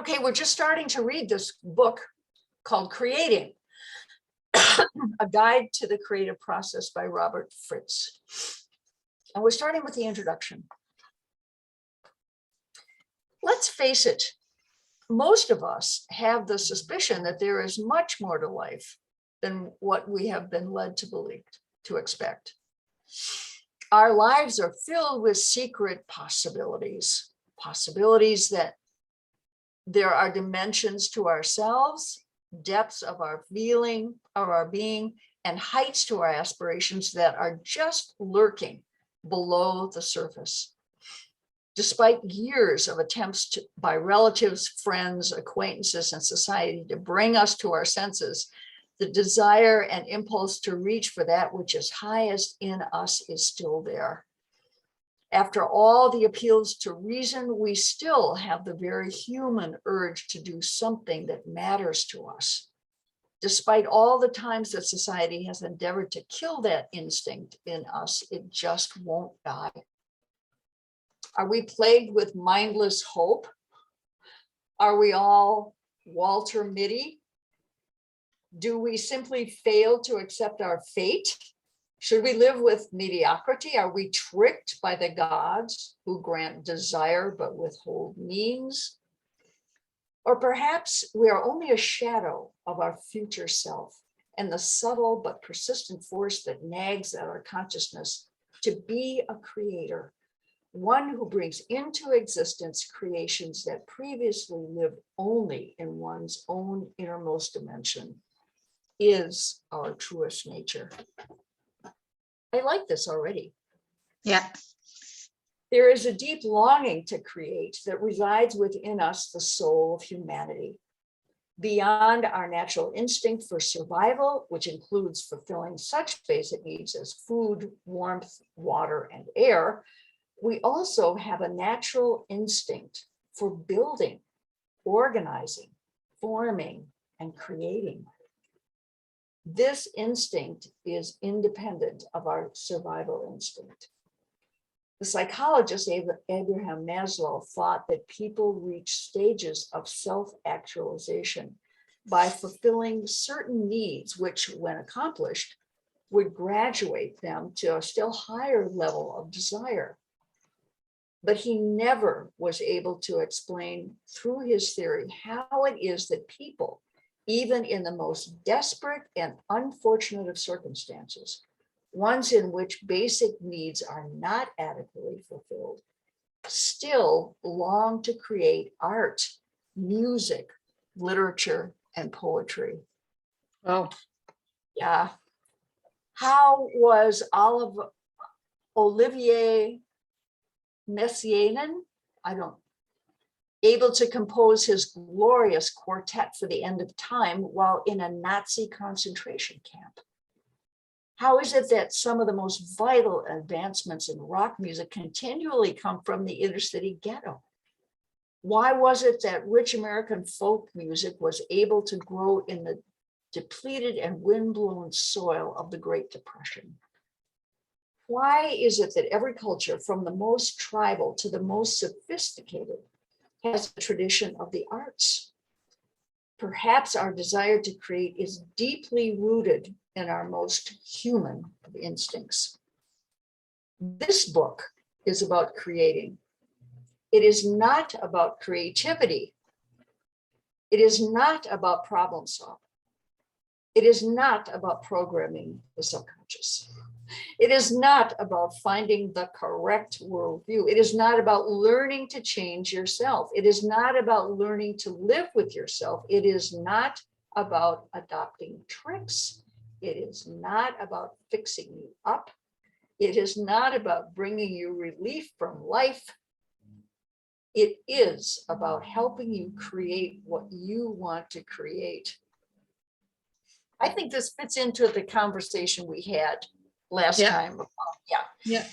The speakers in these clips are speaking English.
Okay, we're just starting to read this book called Creating, A Guide to the Creative Process by Robert Fritz. And we're starting with the introduction. Let's face it, most of us have the suspicion that there is much more to life than what we have been led to believe, to expect. Our lives are filled with secret possibilities, possibilities that there are dimensions to ourselves, depths of our feeling, of our being, and heights to our aspirations that are just lurking below the surface. Despite years of attempts by relatives, friends, acquaintances, and society to bring us to our senses, the desire and impulse to reach for that which is highest in us is still there. After all the appeals to reason, we still have the very human urge to do something that matters to us. Despite all the times that society has endeavored to kill that instinct in us, it just won't die. Are we plagued with mindless hope? Are we all Walter Mitty? Do we simply fail to accept our fate? Should we live with mediocrity? Are we tricked by the gods who grant desire but withhold means? Or perhaps we are only a shadow of our future self and the subtle but persistent force that nags at our consciousness to be a creator, one who brings into existence creations that previously lived only in one's own innermost dimension, is our truest nature. I like this already. Yeah. There is a deep longing to create that resides within us, the soul of humanity. Beyond our natural instinct for survival, which includes fulfilling such basic needs as food, warmth, water, and air, we also have a natural instinct for building, organizing, forming, and creating. This instinct is independent of our survival instinct. The psychologist Abraham Maslow thought that people reach stages of self-actualization by fulfilling certain needs, which, when accomplished, would graduate them to a still higher level of desire. But he never was able to explain through his theory how it is that people, even in the most desperate and unfortunate of circumstances, ones in which basic needs are not adequately fulfilled, still long to create art, music, literature, and poetry. Oh, Yeah. How was Olivier Messiaen, able to compose his glorious quartet for the end of time while in a Nazi concentration camp? How is it that some of the most vital advancements in rock music continually come from the inner city ghetto? Why was it that rich American folk music was able to grow in the depleted and windblown soil of the Great Depression? Why is it that every culture, from the most tribal to the most sophisticated, has a tradition of the arts? Perhaps our desire to create is deeply rooted in our most human of instincts. This book is about creating. It is not about creativity. It is not about problem solving. It is not about programming the subconscious. It is not about finding the correct worldview. It is not about learning to change yourself. It is not about learning to live with yourself. It is not about adopting tricks. It is not about fixing you up. It is not about bringing you relief from life. It is about helping you create what you want to create. I think this fits into the conversation we had last time. Yeah.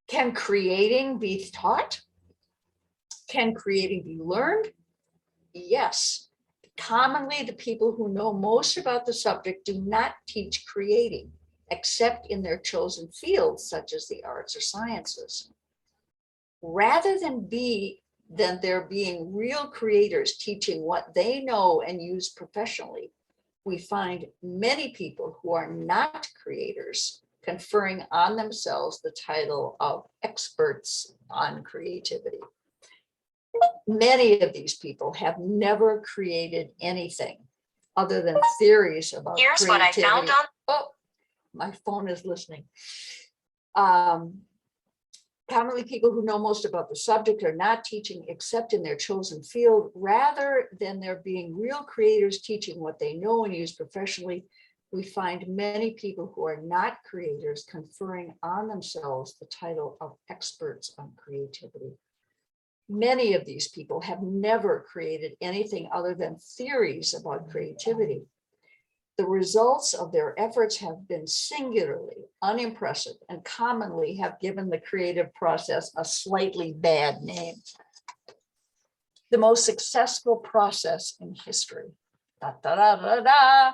Can creating be taught? Can creating be learned? Yes. Commonly, the people who know most about the subject do not teach creating, except in their chosen fields, such as the arts or sciences. Rather than be than there being real creators teaching what they know and use professionally, we find many people who are not creators conferring on themselves the title of experts on creativity. Many of these people have never created anything other than theories about Here's creativity. what I found on. Oh, my phone is listening. Commonly, people who know most about the subject are not teaching except in their chosen field, rather than there being real creators teaching what they know and use professionally. We find many people who are not creators conferring on themselves the title of experts on creativity. Many of these people have never created anything other than theories about creativity. The results of their efforts have been singularly unimpressive and commonly have given the creative process a slightly bad name. The most successful process in history. Da, da, da, da, da.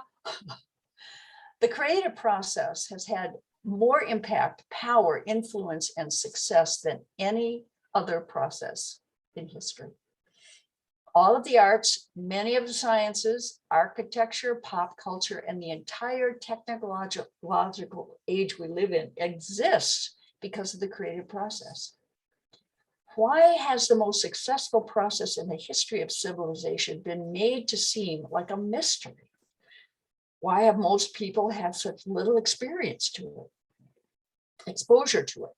The creative process has had more impact, power, influence, and success than any other process in history. All of the arts, many of the sciences, architecture, pop culture, and the entire technological age we live in exists because of the creative process. Why has the most successful process in the history of civilization been made to seem like a mystery? Why have most people had such little experience to it, exposure to it?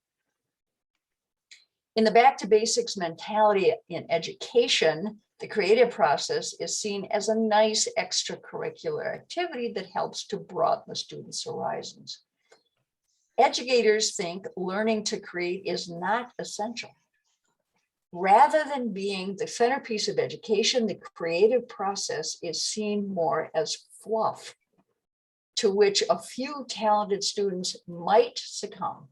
In the back to basics mentality in education, the creative process is seen as a nice extracurricular activity that helps to broaden the students' horizons. Educators think learning to create is not essential. Rather than being the centerpiece of education, the creative process is seen more as fluff, to which a few talented students might succumb.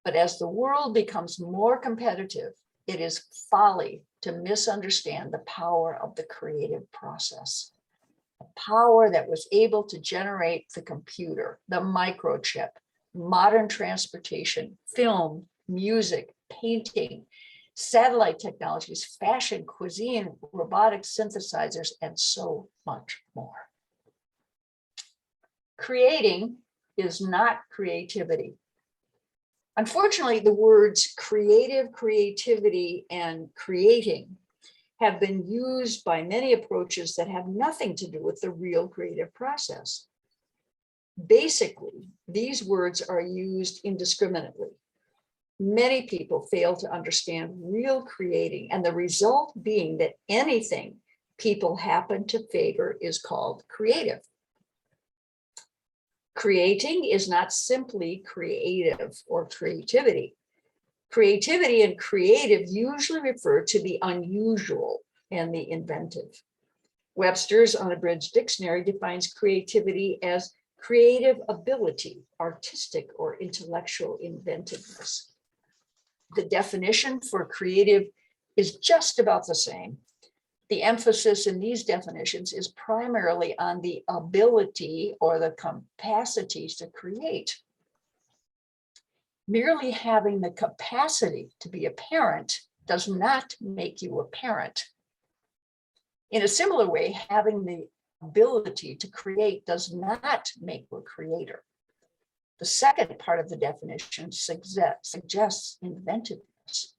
But as the world becomes more competitive, it is folly to misunderstand the power of the creative process. A power that was able to generate the computer, the microchip, modern transportation, film, music, painting, satellite technologies, fashion, cuisine, robotics, synthesizers, and so much more. Creating is not creativity. Unfortunately, the words creative, creativity, and creating have been used by many approaches that have nothing to do with the real creative process. Basically, these words are used indiscriminately. Many people fail to understand real creating, and the result being that anything people happen to favor is called creative. Creating is not simply creative or creativity. Creativity and creative usually refer to the unusual and the inventive. Webster's Unabridged Dictionary defines creativity as creative ability, artistic or intellectual inventiveness. The definition for creative is just about the same. The emphasis in these definitions is primarily on the ability or the capacities to create. Merely having the capacity to be a parent does not make you a parent. In a similar way, having the ability to create does not make you a creator. The second part of the definition suggests inventiveness.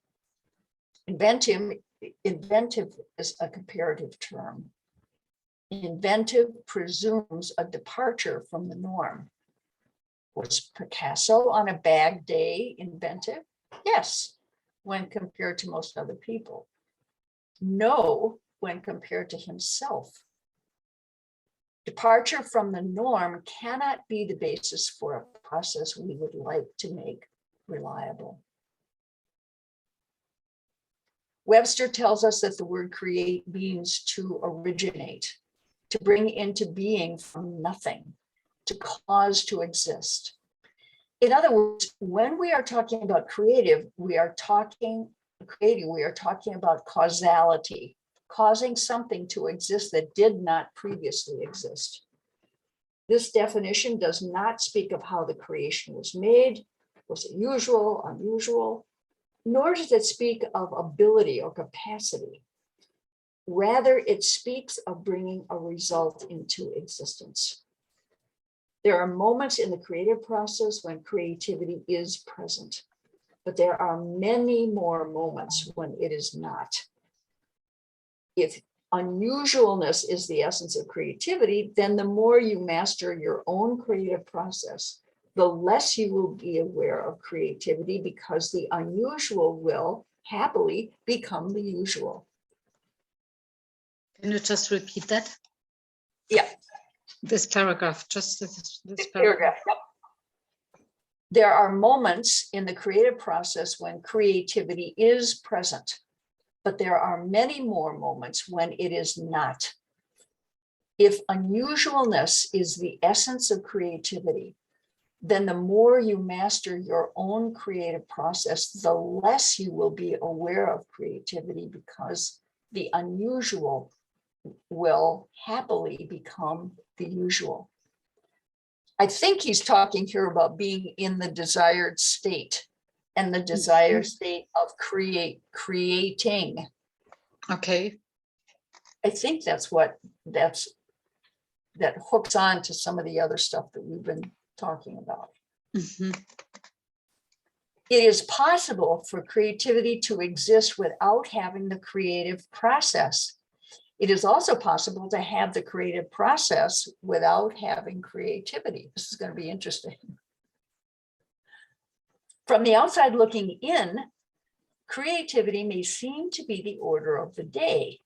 Inventive is a comparative term. Inventive presumes a departure from the norm. Was Picasso on a bad day inventive? Yes, when compared to most other people. No, when compared to himself. Departure from the norm cannot be the basis for a process we would like to make reliable. Webster tells us that the word create means to originate, to bring into being from nothing, to cause to exist. In other words, when we are talking about creative, we are talking about causality, causing something to exist that did not previously exist. This definition does not speak of how the creation was made. Was it usual, unusual? nor does it speak of ability or capacity. Rather, it speaks of bringing a result into existence. There are moments in the creative process when creativity is present, but there are many more moments when it is not. If unusualness is the essence of creativity, then the more you master your own creative process, the less you will be aware of creativity, because the unusual will happily become the usual. Can you just repeat that? Yeah. This paragraph, just this Paragraph. Yep. There are moments in the creative process when creativity is present, but there are many more moments when it is not. If unusualness is the essence of creativity, then the more you master your own creative process, the less you will be aware of creativity, because the unusual will happily become the usual. I think he's talking here about being in the desired state, and the desired state of creating. Okay. I think that's that hooks on to some of the other stuff that we've been talking about. Mm-hmm. It is possible for creativity to exist without having the creative process. It is also possible to have the creative process without having creativity. This is going to be interesting. From the outside looking in, creativity may seem to be the order of the day,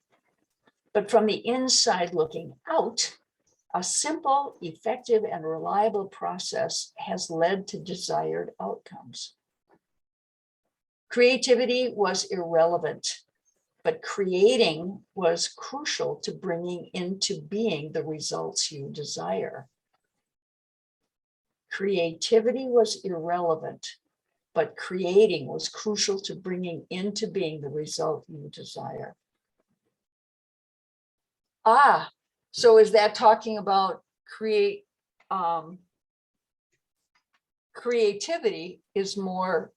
but from the inside looking out, a simple, effective, and reliable process has led to desired outcomes. Creativity was irrelevant, but creating was crucial to bringing into being the results you desire. Creativity was irrelevant, but creating was crucial to bringing into being the result you desire. So is that talking about creativity is more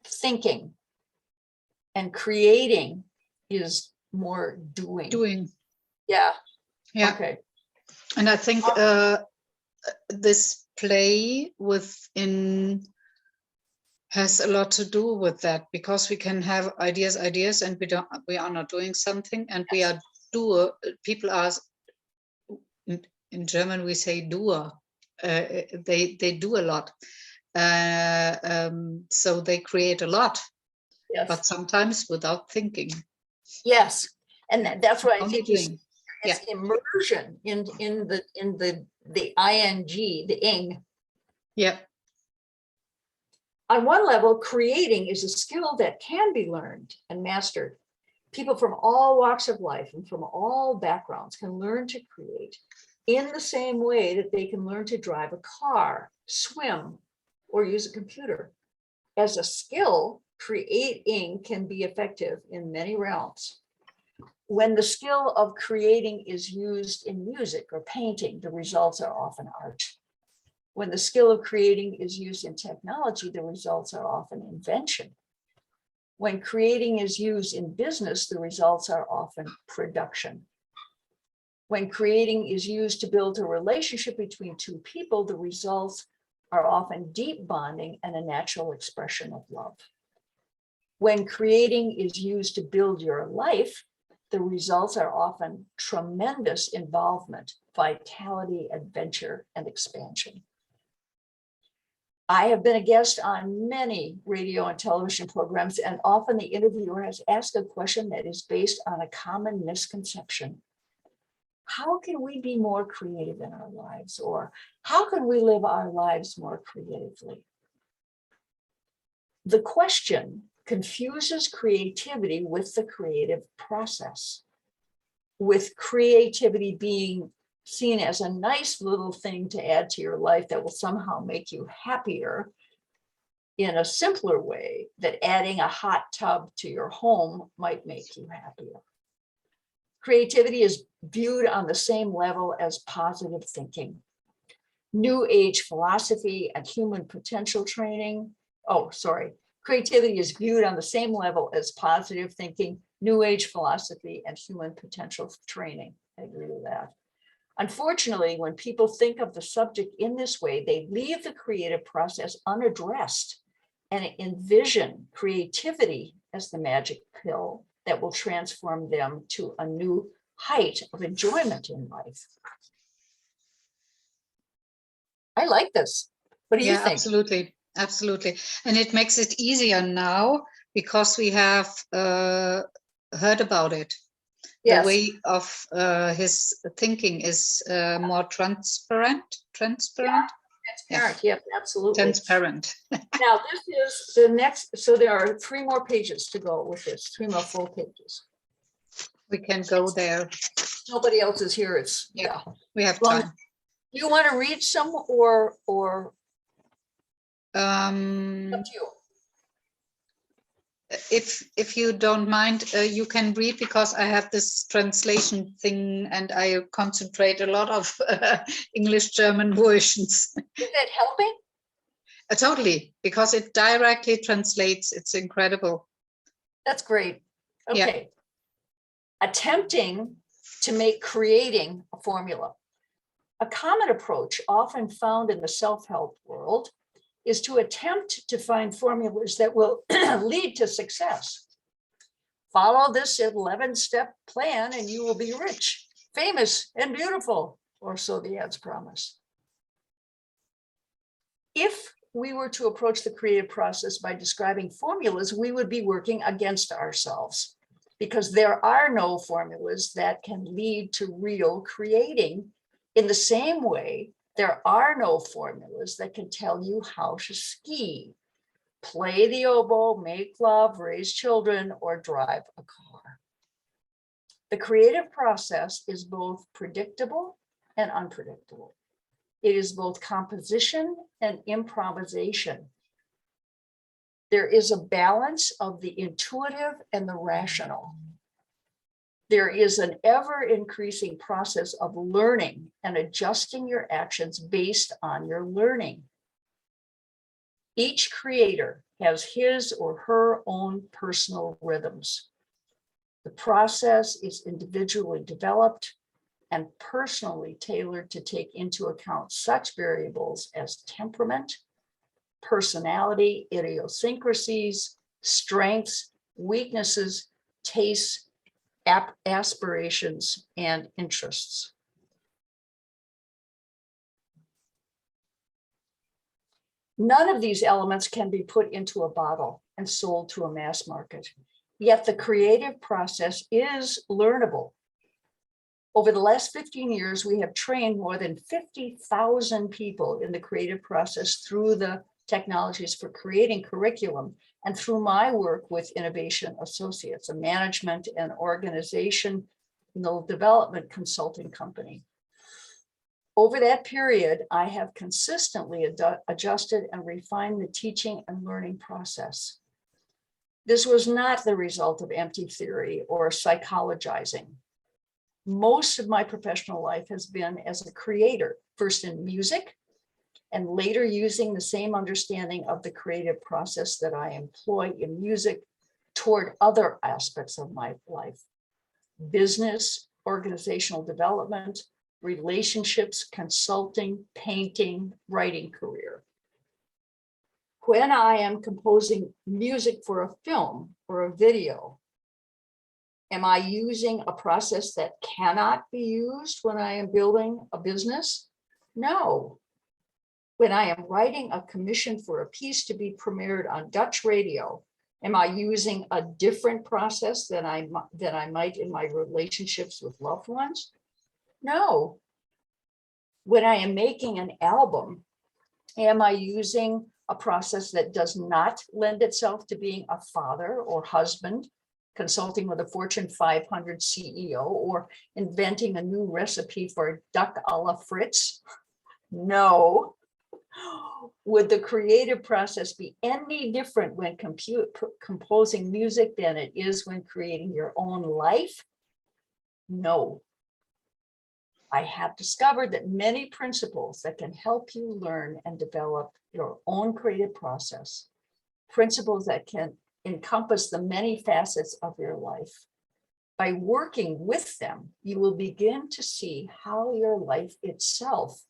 thinking, and creating is more doing? Yeah. Okay. And I think this play within has a lot to do with that, because we can have ideas, and we are not doing something, and we are doer. People are, in German we say doer. They do a lot. So they create a lot, yes, but sometimes without thinking. Yes, and that's what I think it's immersion in the ing, the ing. Yeah. On one level, creating is a skill that can be learned and mastered. People from all walks of life and from all backgrounds can learn to create in the same way that they can learn to drive a car, swim, or use a computer. As a skill, creating can be effective in many realms. When the skill of creating is used in music or painting, the results are often art. When the skill of creating is used in technology, the results are often invention. When creating is used in business, the results are often production. When creating is used to build a relationship between two people, the results are often deep bonding and a natural expression of love. When creating is used to build your life, the results are often tremendous involvement, vitality, adventure, and expansion. I have been a guest on many radio and television programs, and often the interviewer has asked a question that is based on a common misconception. How can we be more creative in our lives? Or how can we live our lives more creatively? The question confuses creativity with the creative process, with creativity being seen as a nice little thing to add to your life that will somehow make you happier in a simpler way that adding a hot tub to your home might make you happier. Creativity is viewed on the same level as positive thinking. New Age philosophy and human potential training. Creativity is viewed on the same level as positive thinking, New Age philosophy, and human potential training. I agree with that. Unfortunately, when people think of the subject in this way, they leave the creative process unaddressed and envision creativity as the magic pill that will transform them to a new height of enjoyment in life. I like this. What do you Yeah, think? absolutely. Absolutely. And it makes it easier now because we have heard about it. Yes. The way of his thinking is more transparent. Transparent, yep, absolutely. Transparent. Now, this is the next, so there are 3 more pages to go with this, 3 more full pages. We can go there. Nobody else is here, it's, Yeah. yeah. We have Well, time. do you want to read some or up Um, to you? if you don't mind, you can read because I have this translation thing and I concentrate a lot of English German versions. Is that helping? Totally, because it directly translates. It's incredible. That's great. Yeah. Okay. Attempting to make creating a formula. A common approach often found in the self-help world is to attempt to find formulas that will lead to success. Follow this 11-step plan and you will be rich, famous, and beautiful, or so the ads promise. If we were to approach the creative process by describing formulas, we would be working against ourselves because there are no formulas that can lead to real creating. In the same way, there are no formulas that can tell you how to ski, play the oboe, make love, raise children, or drive a car. The creative process is both predictable and unpredictable. It is both composition and improvisation. There is a balance of the intuitive and the rational. There is an ever-increasing process of learning and adjusting your actions based on your learning. Each creator has his or her own personal rhythms. The process is individually developed and personally tailored to take into account such variables as temperament, personality, idiosyncrasies, strengths, weaknesses, tastes, aspirations, and interests. None of these elements can be put into a bottle and sold to a mass market. Yet the creative process is learnable. Over the last 15 years, we have trained more than 50,000 people in the creative process through the technologies for creating curriculum and through my work with Innovation Associates, a management and organizational development consulting company. Over that period, I have consistently adjusted and refined the teaching and learning process. This was not the result of empty theory or psychologizing. Most of my professional life has been as a creator, first in music, and later using the same understanding of the creative process that I employ in music toward other aspects of my life: business, organizational development, relationships, consulting, painting, writing career. When I am composing music for a film or a video, am I using a process that cannot be used when I am building a business? No. When I am writing a commission for a piece to be premiered on Dutch radio, am I using a different process than I might in my relationships with loved ones? No. When I am making an album, am I using a process that does not lend itself to being a father or husband, consulting with a Fortune 500 CEO, or inventing a new recipe for duck a la Fritz? No. Would the creative process be any different when composing music than it is when creating your own life? No. I have discovered that many principles that can help you learn and develop your own creative process principles that can encompass the many facets of your life. By working with them, you will begin to see how your life itself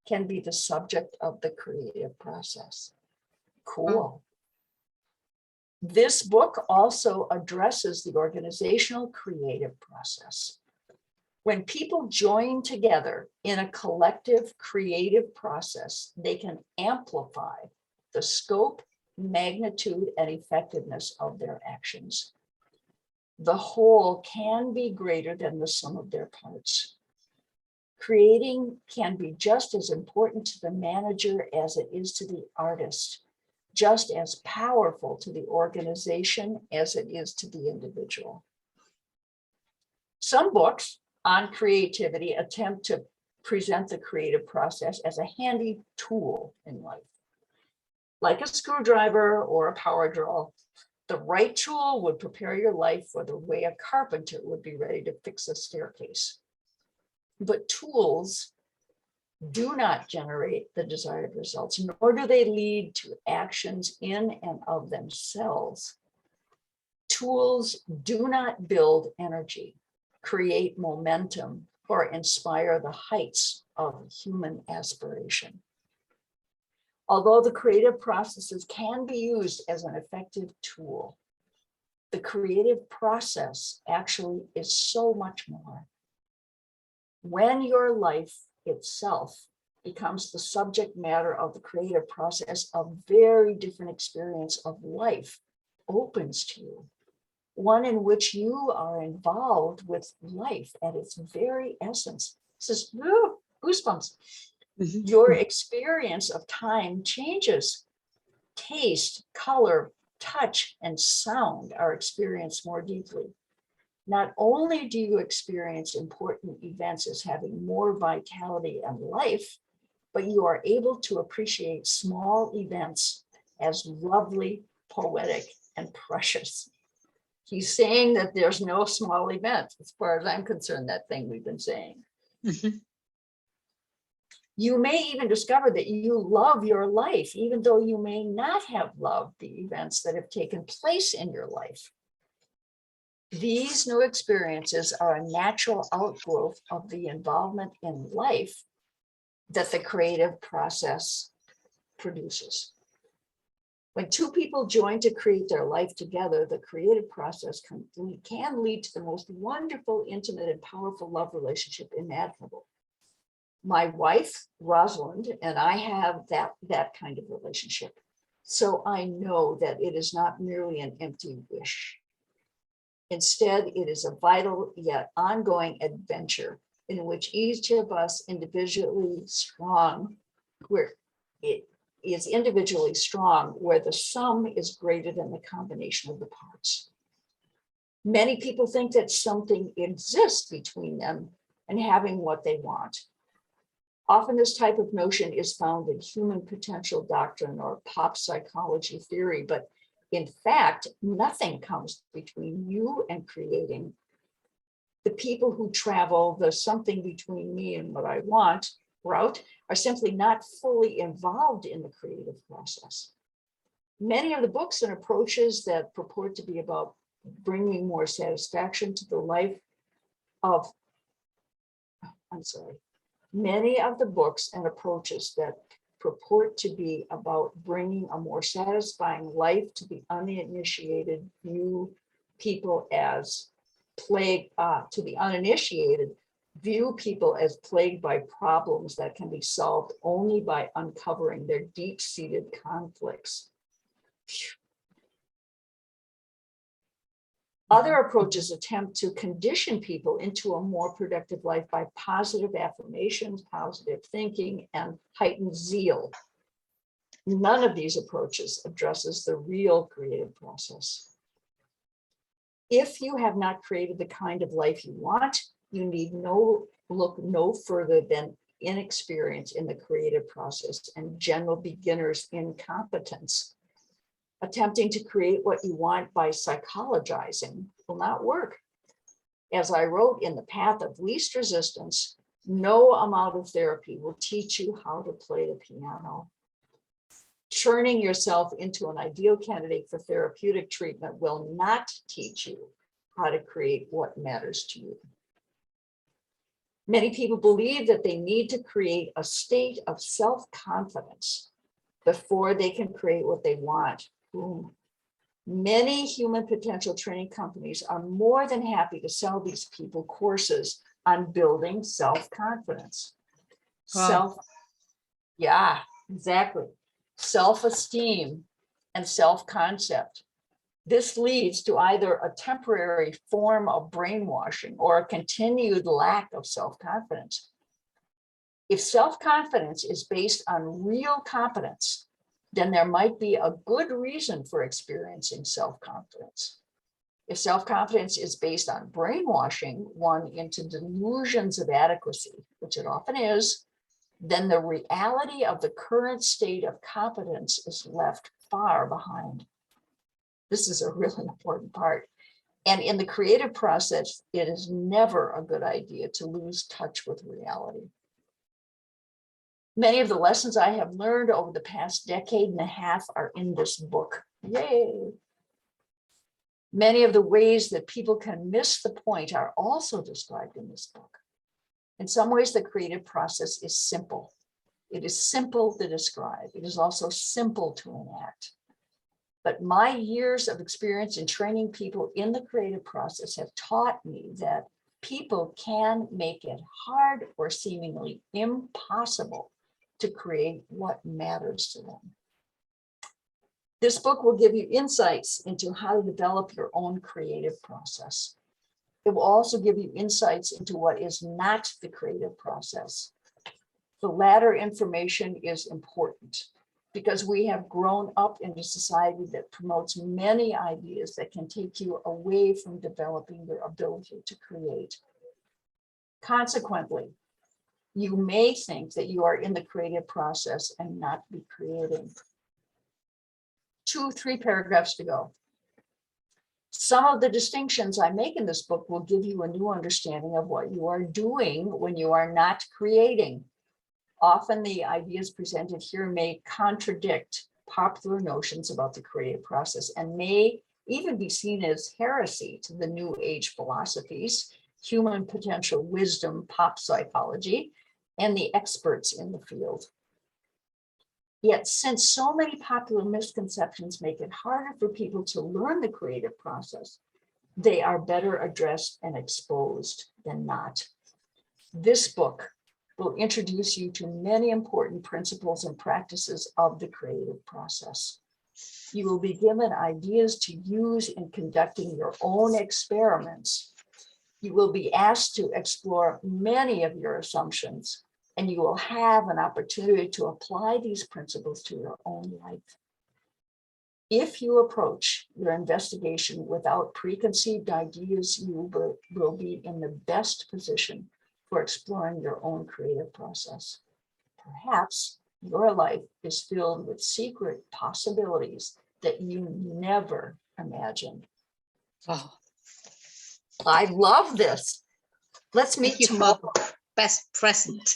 can be the subject of the creative process. Cool. This book also addresses the organizational creative process. When people join together in a collective creative process, they can amplify the scope, magnitude, and effectiveness of their actions. The whole can be greater than the sum of their parts. Creating can be just as important to the manager as it is to the artist, just as powerful to the organization as it is to the individual. Some books on creativity attempt to present the creative process as a handy tool in life. Like a screwdriver or a power drill, the right tool would prepare your life for the way a carpenter would be ready to fix a staircase. But tools do not generate the desired results, nor do they lead to actions in and of themselves. Tools do not build energy, create momentum, or inspire the heights of human aspiration. Although the creative processes can be used as an effective tool, the creative process actually is so much more. When your life itself becomes the subject matter of the creative process, a very different experience of life opens to you, one in which you are involved with life at its very essence. This is goosebumps. Your experience of time changes. Taste, color, touch, and sound are experienced more deeply. Not only do you experience important events as having more vitality and life, but you are able to appreciate small events as lovely, poetic, and precious. He's saying that there's no small event, as far as I'm concerned, that thing we've been saying. You may even discover that you love your life, even though you may not have loved the events that have taken place in your life. These new experiences are a natural outgrowth of the involvement in life that the creative process produces. When two people join to create their life together, the creative process can lead to the most wonderful, intimate, and powerful love relationship imaginable. My wife, Rosalind, and I have that kind of relationship. So I know that it is not merely an empty wish. Instead, it is a vital yet ongoing adventure in which each of us individually strong, where it is individually strong, where the sum is greater than the combination of the parts. Many people think that something exists between them and having what they want. Often this type of notion is found in human potential doctrine or pop psychology theory, but in fact, nothing comes between you and creating. The people who travel the something between me and what I want route are simply not fully involved in the creative process. Many of the books and approaches that purport to be about bringing more satisfaction to the life of, many of the books and approaches that purport to be about bringing a more satisfying life to the uninitiated view people as plagued, to the uninitiated view people as plagued by problems that can be solved only by uncovering their deep-seated conflicts. Other approaches attempt to condition people into a more productive life by positive affirmations, positive thinking, and heightened zeal. None of these approaches addresses the real creative process. If you have not created the kind of life you want, you need look no further than inexperience in the creative process and general beginner's incompetence. Attempting to create what you want by psychologizing will not work. As I wrote in The Path of Least Resistance, no amount of therapy will teach you how to play the piano. churning yourself into an ideal candidate for therapeutic treatment will not teach you how to create what matters to you. Many people believe that they need to create a state of self-confidence before they can create what they want. Boom. Many human potential training companies are more than happy to sell these people courses on building self-confidence. Wow. Yeah, exactly. Self-esteem and self-concept. This leads to either a temporary form of brainwashing or a continued lack of self-confidence. If self-confidence is based on real competence, then there might be a good reason for experiencing self-confidence. If self-confidence is based on brainwashing one into delusions of adequacy, which it often is, then the reality of the current state of competence is left far behind. This is a really important part. And in the creative process, it is never a good idea to lose touch with reality. Many of the lessons I have learned over the past decade and a half are in this book. Yay! Many of the ways that people can miss the point are also described in this book. In some ways, the creative process is simple. It is simple to describe. It is also simple to enact. But my years of experience in training people in the creative process have taught me that people can make it hard or seemingly impossible to create what matters to them. This book will give you insights into how to develop your own creative process. It will also give you insights into what is not the creative process. The latter information is important because we have grown up in a society that promotes many ideas that can take you away from developing your ability to create. Consequently, you may think that you are in the creative process and not be creating. 3 paragraphs to go. Some of the distinctions I make in this book will give you a new understanding of what you are doing when you are not creating. Often the ideas presented here may contradict popular notions about the creative process and may even be seen as heresy to the New Age philosophies, human potential wisdom, pop psychology, and the experts in the field. Yet, since so many popular misconceptions make it harder for people to learn the creative process, they are better addressed and exposed than not. This book will introduce you to many important principles and practices of the creative process. You will be given ideas to use in conducting your own experiments. You will be asked to explore many of your assumptions, and you will have an opportunity to apply these principles to your own life. If you approach your investigation without preconceived ideas, you will be in the best position for exploring your own creative process. Perhaps your life is filled with secret possibilities that you never imagined. Wow. I love this. Let's meet Thank you tomorrow. for best present.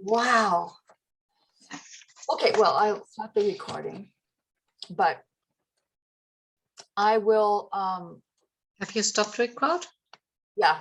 Wow. Okay, well, I'll stop the recording, but I will, Have you stopped record? yeah.